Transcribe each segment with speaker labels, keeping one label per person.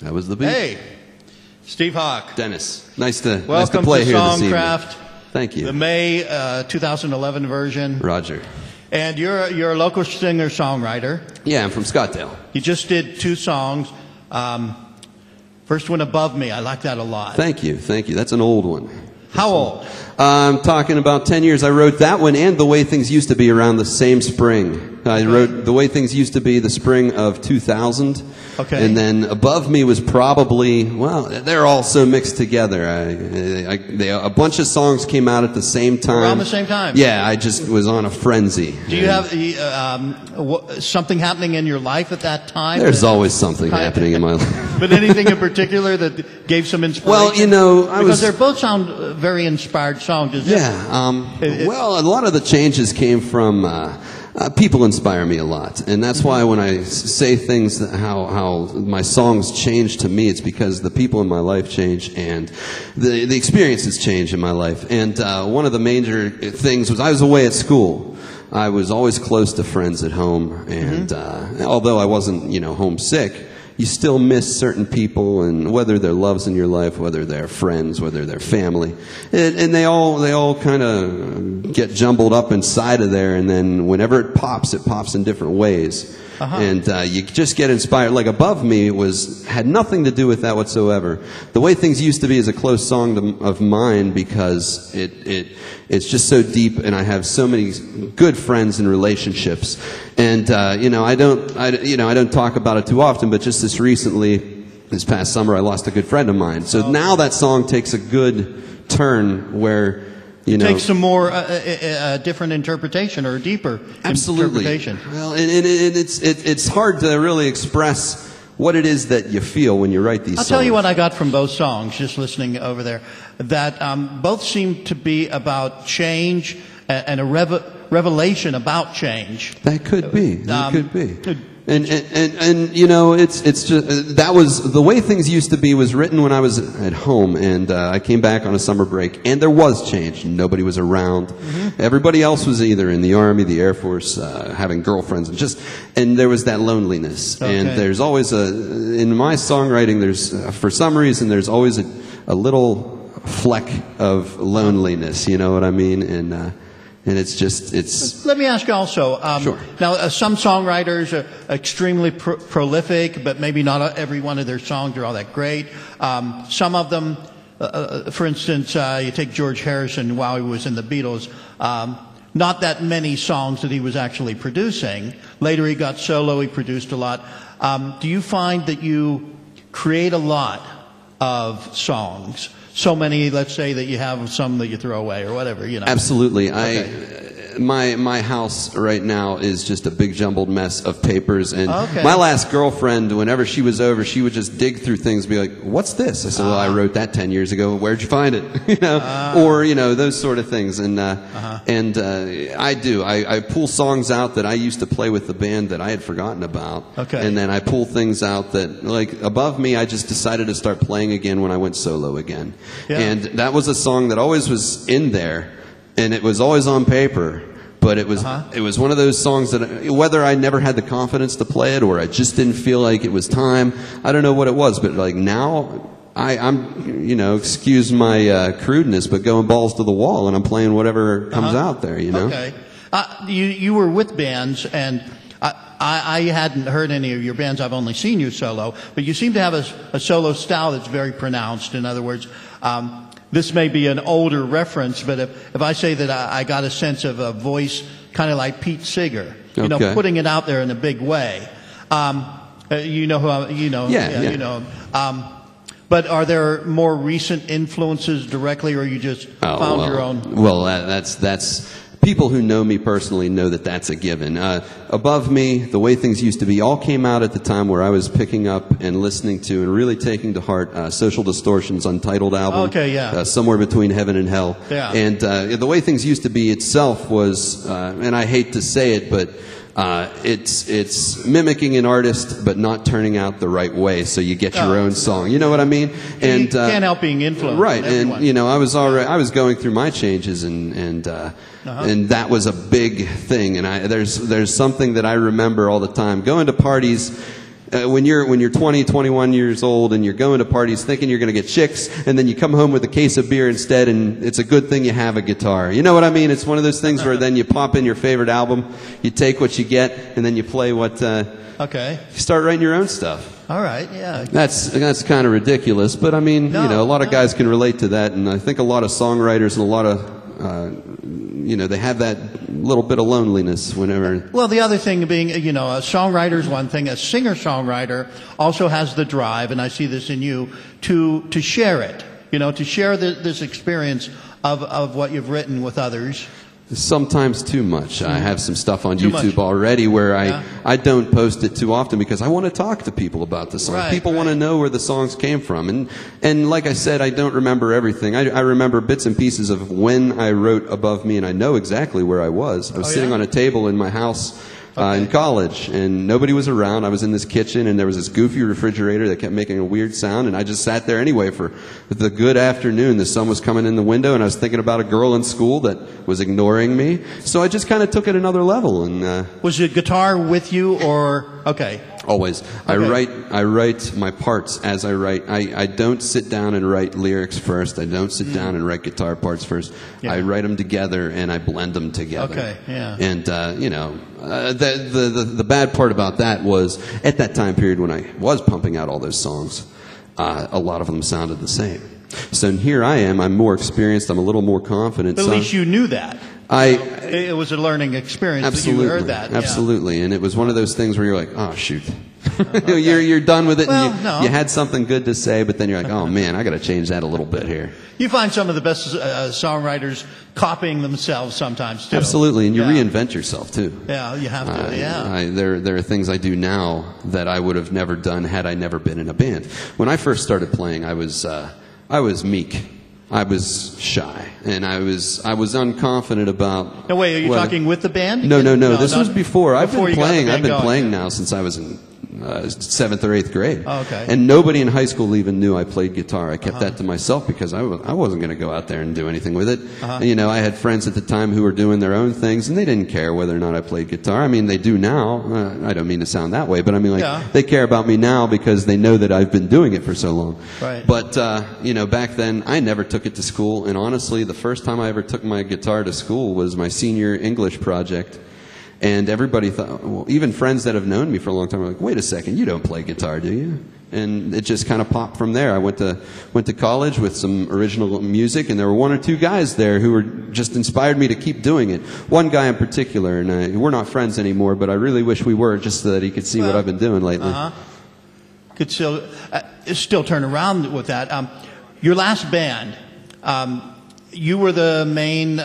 Speaker 1: That was the beat.
Speaker 2: Hey, Steve Hawk.
Speaker 1: Dennis, nice to play
Speaker 2: Welcome
Speaker 1: here
Speaker 2: to
Speaker 1: this evening.
Speaker 2: SongCraft.
Speaker 1: Thank you.
Speaker 2: The May 2011 version.
Speaker 1: Roger.
Speaker 2: And you're a local singer-songwriter.
Speaker 1: Yeah, I'm from Scottsdale.
Speaker 2: You just did 2 songs. First one, Above Me. I like that a lot.
Speaker 1: Thank you. Thank you. That's an old one.
Speaker 2: How old?
Speaker 1: I'm talking about 10 years. I wrote that one and The Way Things Used to Be around the same spring. I wrote The Way Things Used to Be the spring of 2000.
Speaker 2: Okay.
Speaker 1: And then Above Me was probably, well, they're all so mixed together. A bunch of songs came out at the same time.
Speaker 2: Around the same time?
Speaker 1: Yeah, I just was on a frenzy.
Speaker 2: Do you have something happening in your life at that time?
Speaker 1: There's always something happening in my life.
Speaker 2: But anything in particular that gave some inspiration?
Speaker 1: Well, you know,
Speaker 2: because they both sound very inspired songs.
Speaker 1: Yeah. Well, a lot of the changes came from people inspire me a lot, and that's why when I say things that how my songs change to me, it's because the people in my life change and the experiences change in my life. And one of the major things was I was away at school. I was always close to friends at home, and although I wasn't, homesick, you still miss certain people, and whether they're loves in your life, whether they're friends, whether they're family, and they all kind of get jumbled up inside of there, and then whenever it pops in different ways. And you just get inspired. Like Above Me had nothing to do with that whatsoever. The Way Things Used to Be is a close song of mine because it's just so deep, and I have so many good friends and relationships. And I don't talk about it too often, but just this past summer, I lost a good friend of mine. So now that song takes a good turn where takes some more different interpretation or deeper interpretation. Well, and it's hard to really express what it is that you feel when you write these songs.
Speaker 2: I'll tell you what I got from both songs, just listening over there, that both seem to be about change and a revelation about change.
Speaker 1: That could be. That could be. And it's just that was The Way Things Used to Be was written when I was at home, and I came back on a summer break, and there was change. Nobody was around. Everybody else was either in the Army, the Air Force, having girlfriends, and there was that loneliness. Okay. And there's always in my songwriting, for some reason there's always a little fleck of loneliness. You know what I mean? And it's.
Speaker 2: Let me ask you also.
Speaker 1: Sure.
Speaker 2: Now, some songwriters are extremely prolific, but maybe not every one of their songs are all that great. Some of them, for instance, you take George Harrison while he was in the Beatles. Not that many songs that he was actually producing. Later, he got solo. He produced a lot. Do you find that you create a lot of songs? So many, let's say, that you have some that you throw away or whatever,
Speaker 1: Absolutely.
Speaker 2: Okay.
Speaker 1: My house right now is just a big jumbled mess of papers. And my last girlfriend, whenever she was over, she would just dig through things and be like, "What's this?" I said, "Well, I wrote that 10 years ago. Where'd you find it?" Or those sort of things. And I pull songs out that I used to play with the band that I had forgotten about.
Speaker 2: Okay.
Speaker 1: And then I pull things out that, like Above Me, I just decided to start playing again when I went solo again. Yeah. And that was a song that always was in there, and it was always on paper, but it was one of those songs that whether I never had the confidence to play it or I just didn't feel like it was time, I don't know what it was, but like now I'm excuse my crudeness, but going balls to the wall, and I'm playing whatever comes out there,
Speaker 2: Okay. You were with bands, and I hadn't heard any of your bands. I've only seen you solo, but you seem to have a solo style that's very pronounced. In other words, this may be an older reference, but if I say that I got a sense of a voice kind of like Pete Seeger, putting it out there in a big way. But are there more recent influences directly, or you just found your own?
Speaker 1: Well, that's people who know me personally know that that's a given. Above Me, The Way Things Used to Be, all came out at the time where I was picking up and listening to and really taking to heart Social Distortion's Untitled album.
Speaker 2: Okay, yeah.
Speaker 1: Somewhere Between Heaven and Hell.
Speaker 2: Yeah.
Speaker 1: And The Way Things Used to Be itself was, and I hate to say it, but it's mimicking an artist but not turning out the right way, so you get your own song. You know what I mean? And
Speaker 2: you can't help being influenced.
Speaker 1: Right, and I was going through my changes, and that was a big thing. And there's something that I remember all the time going to parties. when you're 20, 21 years old and you're going to parties thinking you're going to get chicks, and then you come home with a case of beer instead, and it's a good thing you have a guitar. You know what I mean? It's one of those things where then you pop in your favorite album, you take what you get, and then you play what.
Speaker 2: Okay.
Speaker 1: You start writing your own stuff.
Speaker 2: All right. Yeah.
Speaker 1: That's kind of ridiculous, but I mean,
Speaker 2: No,
Speaker 1: you know, a lot of
Speaker 2: no.
Speaker 1: guys can relate to that, and I think a lot of songwriters and a lot of you know, they have that little bit of loneliness whenever.
Speaker 2: Well, the other thing being, you know, a songwriter is one thing. A singer-songwriter also has the drive, and I see this in you, to share it. You know, to share this experience of what you've written with others.
Speaker 1: Sometimes too much. I have some stuff on
Speaker 2: Too
Speaker 1: YouTube
Speaker 2: much.
Speaker 1: already where
Speaker 2: Yeah.
Speaker 1: I don't post it too often because I want to talk to people about the song.
Speaker 2: Right,
Speaker 1: People want to
Speaker 2: right.
Speaker 1: know where the songs came from. And like I said, I don't remember everything. I remember bits and pieces of when I wrote Above Me, and I know exactly where I was. I was sitting on a table in my house in college, and nobody was around. I was in this kitchen, and there was this goofy refrigerator that kept making a weird sound, and I just sat there anyway for the good afternoon. The sun was coming in the window, and I was thinking about a girl in school that was ignoring me. So I just kind of took it another level. And
Speaker 2: Was your guitar with you, or okay?
Speaker 1: always, I write my parts as I write. I don't sit down and write lyrics first. I don't sit down and write guitar parts first.
Speaker 2: Yeah.
Speaker 1: I write them together and I blend them together.
Speaker 2: Okay, yeah.
Speaker 1: And you know, the bad part about that was at that time period when I was pumping out all those songs, a lot of them sounded the same. So here I am. I'm more experienced. I'm a little more confident.
Speaker 2: But at least you knew that. It was a learning experience.
Speaker 1: Absolutely,
Speaker 2: That you heard that. Yeah.
Speaker 1: absolutely, and it was one of those things where you're like, oh shoot, you're done with it.
Speaker 2: Well,
Speaker 1: and
Speaker 2: no.
Speaker 1: you had something good to say, but then you're like, oh man, I got to change that a little bit here.
Speaker 2: You find some of the best songwriters copying themselves sometimes too.
Speaker 1: Absolutely, and you
Speaker 2: Yeah.
Speaker 1: reinvent yourself too.
Speaker 2: Yeah, you have to. Yeah.
Speaker 1: There are things I do now that I would have never done had I never been in a band. When I first started playing, I was meek. I was shy, and I was unconfident about.
Speaker 2: No, wait, are you
Speaker 1: whether-
Speaker 2: talking with the band?
Speaker 1: No. This was before. I've
Speaker 2: before
Speaker 1: been
Speaker 2: you got the
Speaker 1: playing.
Speaker 2: band
Speaker 1: I've been
Speaker 2: going,
Speaker 1: playing
Speaker 2: yeah.
Speaker 1: now since I was in 7th or 8th grade.
Speaker 2: Oh, okay.
Speaker 1: And nobody in high school even knew I played guitar. I kept that to myself because I wasn't going to go out there and do anything with it. And, you know, I had friends at the time who were doing their own things, and they didn't care whether or not I played guitar. I mean, they do now. I don't mean to sound that way, but I mean, like,
Speaker 2: Yeah.
Speaker 1: they care about me now because they know that I've been doing it for so long.
Speaker 2: Right.
Speaker 1: But, you know, back then, I never took it to school. And honestly, the first time I ever took my guitar to school was my senior English project. And everybody thought, well, even friends that have known me for a long time were like, wait a second, you don't play guitar, do you? And it just kind of popped from there. I went to college with some original music, and there were one or two guys there who were just inspired me to keep doing it. One guy in particular, and we're not friends anymore, but I really wish we were, just so that he could see what I've been doing lately.
Speaker 2: Could still turn around with that. Your last band, you were the main,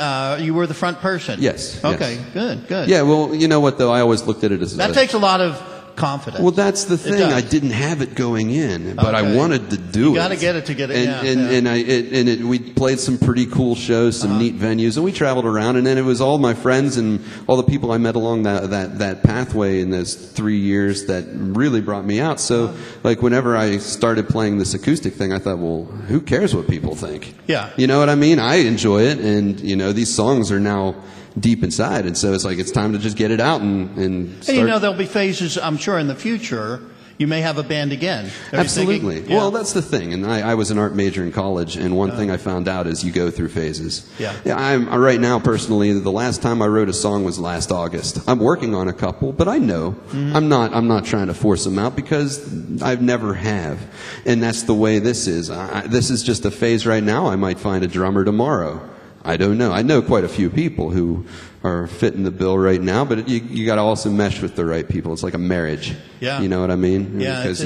Speaker 2: you were the front person.
Speaker 1: Yes.
Speaker 2: Okay.
Speaker 1: Yes.
Speaker 2: Good.
Speaker 1: Yeah, well, you know what, though? I always looked at it as
Speaker 2: That takes a lot of confidence.
Speaker 1: Well, that's the thing.
Speaker 2: does.
Speaker 1: I didn't have it going in, but I
Speaker 2: Okay.
Speaker 1: wanted to do it.
Speaker 2: You got to get it to get it.
Speaker 1: And we played some pretty cool shows, some neat venues, and we traveled around. And then it was all my friends and all the people I met along that pathway in those 3 years that really brought me out. So, like, whenever I started playing this acoustic thing, I thought, well, who cares what people think?
Speaker 2: Yeah.
Speaker 1: You know what I mean? I enjoy it, and you know, these songs are now deep inside, and so it's like it's time to just get it out and start.
Speaker 2: And you know, there'll be phases, I'm sure, in the future. You may have a band again. Are you
Speaker 1: Absolutely.
Speaker 2: thinking? Yeah.
Speaker 1: Well, that's the thing. And I was an art major in college, and one thing I found out is you go through phases.
Speaker 2: Yeah.
Speaker 1: I'm right now, personally, the last time I wrote a song was last August. I'm working on a couple, but I know I'm not trying to force them out because I've never have. And that's the way this is. This is just a phase right now. I might find a drummer tomorrow. I don't know. I know quite a few people who are fitting the bill right now, but you got to also mesh with the right people. It's like a marriage.
Speaker 2: Yeah.
Speaker 1: You know what I mean?
Speaker 2: Yeah,
Speaker 1: Because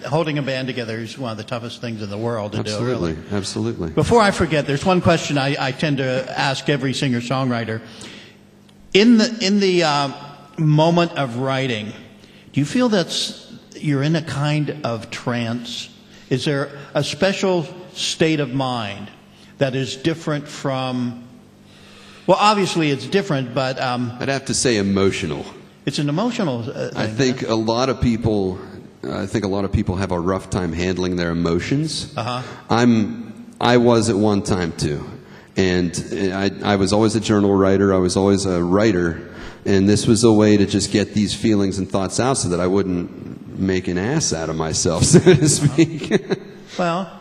Speaker 2: holding a band together is one of the toughest things in the world to do, really.
Speaker 1: Absolutely.
Speaker 2: Before I forget, there's one question I tend to ask every singer-songwriter. In the moment of writing, do you feel you're in a kind of trance? Is there a special state of mind that is different from... Well, obviously it's different, but...
Speaker 1: I'd have to say emotional.
Speaker 2: It's an emotional thing.
Speaker 1: I think a lot of people have a rough time handling their emotions. I was at one time too, and I was always a journal writer. I was always a writer, and this was a way to just get these feelings and thoughts out, so that I wouldn't make an ass out of myself, so to speak.
Speaker 2: Well,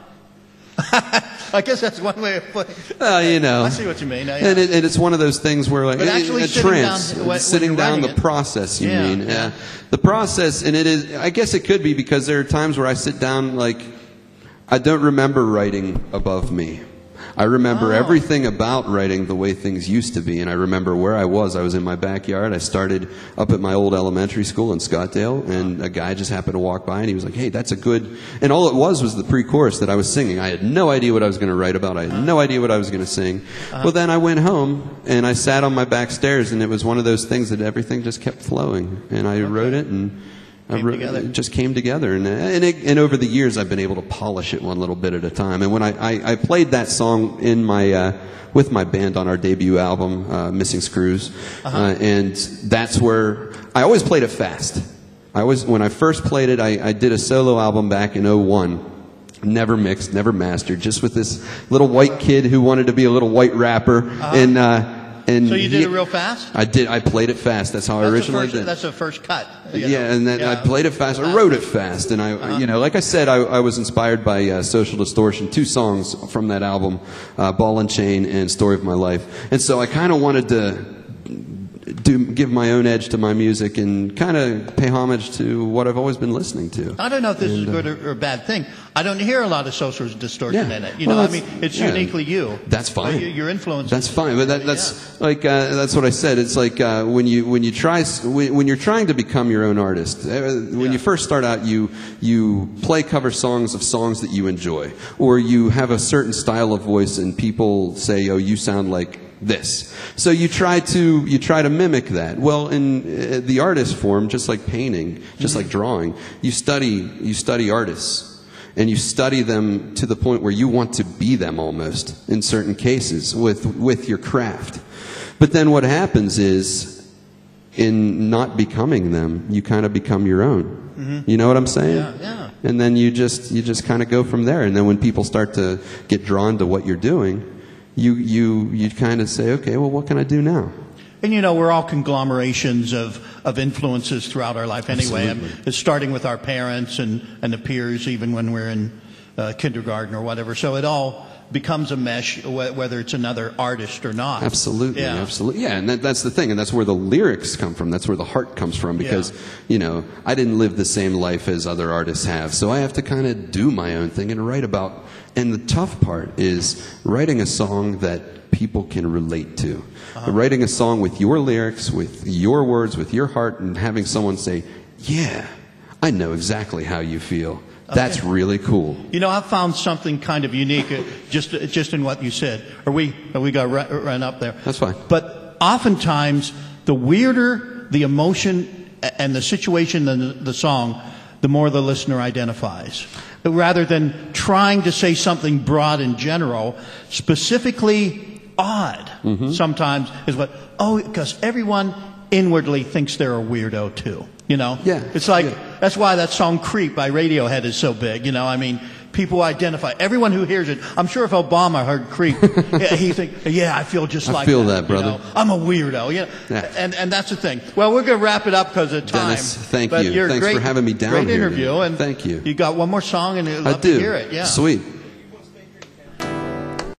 Speaker 2: I guess that's one way of putting it.
Speaker 1: I
Speaker 2: see what you mean.
Speaker 1: And it's one of those things where, like,
Speaker 2: but actually
Speaker 1: a trance, sitting down the
Speaker 2: it.
Speaker 1: process, you mean. Yeah. The process, and it is, I guess it could be because there are times where I sit down, like, I don't remember writing above me. I remember everything about writing the way things used to be, and I remember where I was. I was in my backyard. I started up at my old elementary school in Scottsdale, and a guy just happened to walk by, and he was like, hey, that's a good... And all it was the pre-chorus that I was singing. I had no idea what I was going to write about. I had no idea what I was going to sing. Well, then I went home, and I sat on my back stairs, and it was one of those things that everything just kept flowing. And I wrote it, and... It just came together, and over the years I've been able to polish it one little bit at a time. And when I played that song in my with my band on our debut album, Missing Screws, and that's where I always played it fast. When I first played it, I did a solo album back in '01. Never mixed, never mastered, just with this little white kid who wanted to be a little white rapper, and
Speaker 2: so you did it real fast?
Speaker 1: I did. I played it fast. That's how I originally did.
Speaker 2: That's the first cut.
Speaker 1: Yeah, and then I played it fast. I wrote it fast, and like I said, I was inspired by Social Distortion. 2 songs from that album, Ball and Chain and Story of My Life. And so I kind of wanted to give my own edge to my music and kind of pay homage to what I've always been listening to.
Speaker 2: I don't know if this is a good or bad thing. I don't hear a lot of Social Distortion in it. It's uniquely you.
Speaker 1: That's fine.
Speaker 2: Your influence.
Speaker 1: That's fine, but that's like that's what I said. It's like when you're trying to become your own artist. When you first start out, you play cover songs of songs that you enjoy, or you have a certain style of voice, and people say, "Oh, you sound like this." So you try to mimic that. Well, in the artist form, just like painting, just like drawing, you study artists. And you study them to the point where you want to be them almost, in certain cases, with your craft. But then what happens is, in not becoming them, you kind of become your own. You know what I'm saying?
Speaker 2: Yeah.
Speaker 1: And then you just kind of go from there. And then when people start to get drawn to what you're doing, you kind of say, okay, well, what can I do now?
Speaker 2: And we're all conglomerations of influences throughout our life anyway. It's starting with our parents and the peers, even when we're in kindergarten or whatever. So it all becomes a mesh, whether it's another artist or not.
Speaker 1: Absolutely. Yeah, and that's the thing, and that's where the lyrics come from. That's where the heart comes from, because, I didn't live the same life as other artists have, so I have to kind of do my own thing and write about. And the tough part is writing a song that people can relate to. Writing a song with your lyrics, with your words, with your heart, and having someone say, yeah, I know exactly how you feel. That's really cool.
Speaker 2: I've found something kind of unique just in what you said. We got to run up there.
Speaker 1: That's fine.
Speaker 2: But oftentimes, the weirder the emotion and the situation than the song, the more the listener identifies. Rather than trying to say something broad and general, specifically odd sometimes is because everyone inwardly thinks they're a weirdo too.
Speaker 1: Yeah.
Speaker 2: It's like, that's why that song Creep by Radiohead is so big. People identify. Everyone who hears it, I'm sure if Obama heard Creep, he think, I feel just like that.
Speaker 1: I feel that, brother.
Speaker 2: I'm a weirdo. And that's the thing. Well, we're going to wrap it up because of time.
Speaker 1: Dennis, thank you. Thanks for having me down
Speaker 2: here. Great
Speaker 1: here.
Speaker 2: interview. And
Speaker 1: thank you.
Speaker 2: You got one more song, and I'd love to hear it. Yeah.
Speaker 1: Sweet.